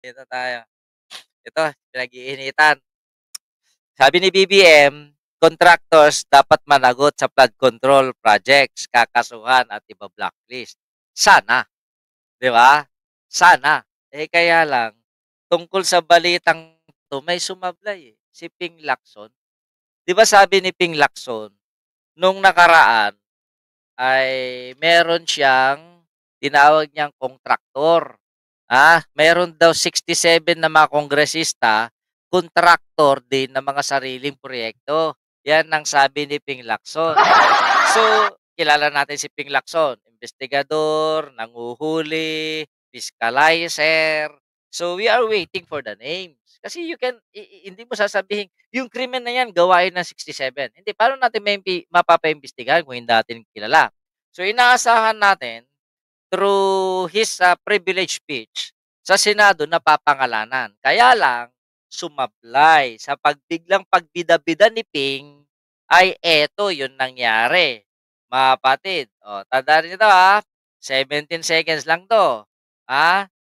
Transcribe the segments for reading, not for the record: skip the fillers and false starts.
Dito tayo. Ito, pinag-iinitan. Sabi ni BBM, contractors dapat managot sa flood control projects, kakasuhan at iba blacklist. Sana, 'di ba? Sana. Eh kaya lang, tungkol sa balitang 'to, may sumablay eh, si Ping Lacson. 'Di ba sabi ni Ping Lacson, nung nakaraan ay meron siyang tinawag niyang kontraktor. Meron daw 67 na mga kongresista, kontraktor din ng mga sariling proyekto. Yan ang sabi ni Ping Lacson. So, kilala natin si Ping Lacson, investigador, nanguhuli, fiscalizer. So, we are waiting for the names. Kasi you can, hindi mo sasabihin, yung krimen na yan, gawain ng 67. Hindi, paano natin may mapapaimbestigahan kung hindi natin kilala? So, inaasahan natin, through his privilege speech, sa Senado napapangalanan. Kaya lang, sumablay sa pagbiglang pagbida-bida ni Ping, ay eto yung nangyari. Mga kapatid, tandaan niyo 'to, 17 seconds lang 'to.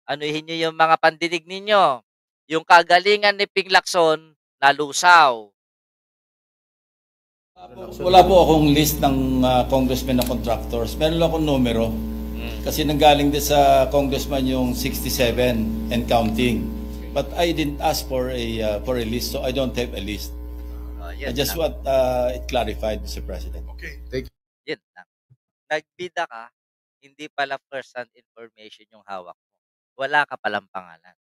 Anuhin niyo yung mga pandinig ninyo. Yung kagalingan ni Ping Lacson, nalusaw. Wala po akong list ng congressmen na contractors. Meron lang akong numero. Kasi nanggaling din sa congressman yung 67 and counting. But I didn't ask for a list, so I don't have a list. I just want it clarified, Mr. President. Okay, thank you. Yun lang. Nagbida ka, hindi pala first-hand information yung hawak mo. Wala ka palang pangalan.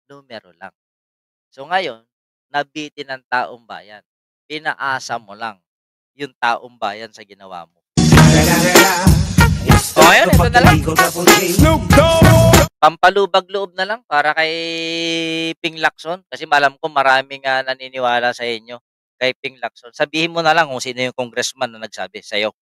Numero lang. So ngayon, nabitin ng taong bayan. Pinaasa mo lang yung taong bayan sa ginawa mo. Ngayon, ito na lang. Pampalubag-loob na lang para kay Ping Lacson. Kasi malam ko maraming naniniwala sa inyo kay Ping Lacson. Sabihin mo na lang kung sino yung congressman na nagsabi sa'yo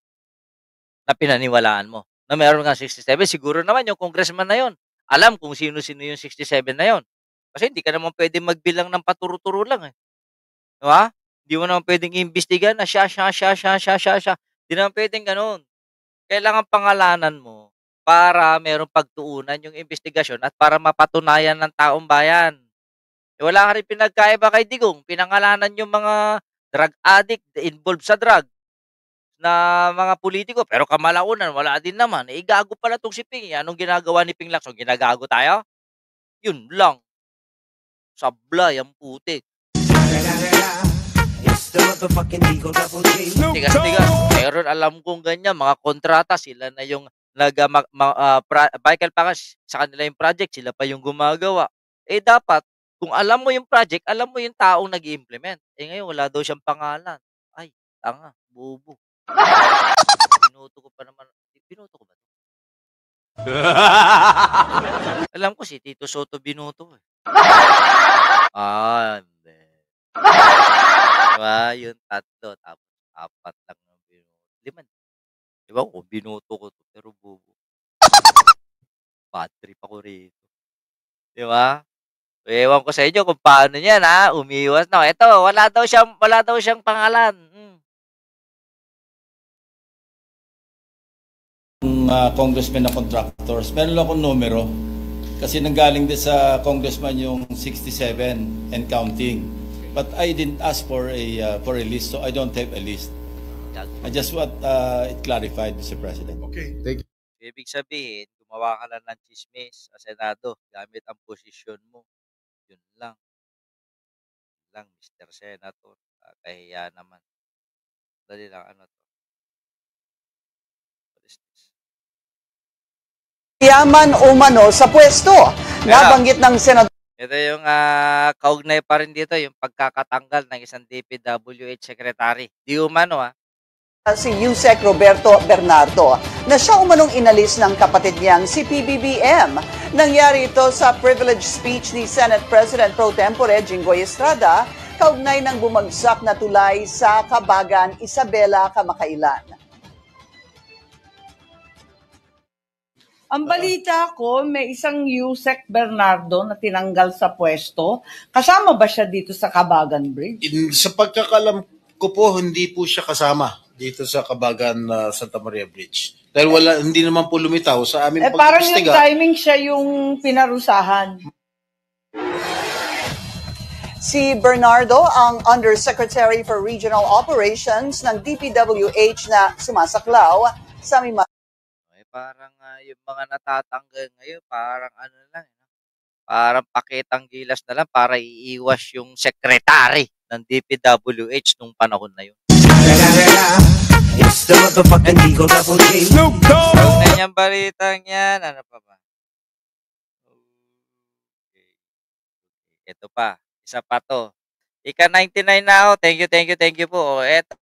na pinaniwalaan mo. Na meron nga 67, siguro naman yung congressman na yon alam kung sino-sino yung 67 na yon. Kasi hindi ka naman pwede magbilang ng paturo-turo lang eh. Di ba? Hindi mo naman pwedeng imbestigahan na siya. Hindi naman pwedeng ganun. Kailangan pangalanan mo para merong pagtuunan yung investigasyon at para mapatunayan ng taong bayan. Wala ka rin pinagkaiba kay Digong. Pinangalanan yung mga drug addict involved sa drug na mga politiko. Pero kamalaunan, wala din naman. Gago pala tong si Ping. Anong ginagawa ni Ping Lacson? Ginagago tayo? Yun lang. Sablay ang putik. Tigas-tigas. Meron alam kong ganyan, mga kontrata, sila na yung Michael Pakas, sa kanila yung project, sila pa yung gumagawa. Dapat, kung alam mo yung project, alam mo yung taong nag-i-implement. Ngayon, wala daw siyang pangalan. Ay, tanga, bobo. Binoto ko pa naman. Binoto ko ba? Alam ko si Tito Soto binoto eh. Hindi. Diba? Yung tatlo, tapos apat lang ng binoto. 5. Diba ko, binoto ko to, pero bobo. Bad trip ako rito. Diba? Ewan ko sa inyo kung paano yan umiwas na. Ito, wala daw siyang pangalan. Congressmen na contractors. Meron lang akong numero. Kasi nanggaling din sa congressman yung 67 and counting. But I didn't ask for a list, so I don't have a list. I just want it clarified, Mr. President. Okay, thank you. Ibig sabihin, gumawa ka lang ng chismis sa Senado gamit ang posisyon mo. Yun lang. Mr. Senator. Kahiya naman. Dali lang, ano to? What is this? Yaman umano sa pwesto. Nabanggit ng Senador. Ito yung kaugnay pa rin dito, yung pagkakatanggal ng isang DPWH secretary. Di umano Si Yusek Roberto Bernardo na siya umanong inalis ng kapatid niyang si PBBM. Nangyari ito sa privilege speech ni Senate President Pro Tempore Jinggoy Estrada kaugnay ng bumagsak na tulay sa Kabagan, Isabela, kamakailan. Ang balita ko, may isang Yusek Bernardo na tinanggal sa pwesto. Kasama ba siya dito sa Kabagan Bridge? Sa pagkakalam ko po, hindi po siya kasama dito sa Kabagan Santa Maria Bridge. Dahil hindi naman po lumitaw sa aming parang yung pag-imbestiga. timing siya yung pinarusahan. Si Bernardo ang Undersecretary for Regional Operations ng DPWH na sumasaklaw sa Parang yung mga natatanggal ngayon, parang ano lang, parang pakitang gilas na lang para iiwas yung secretary ng DPWH nung panahon na yun. It's the motherfucking Eagle Double G. Yung ganyang balitang yan, ano pa ba? Okay. Ito pa, isa pa to. Ika 99 na ako. Thank you po. Ito,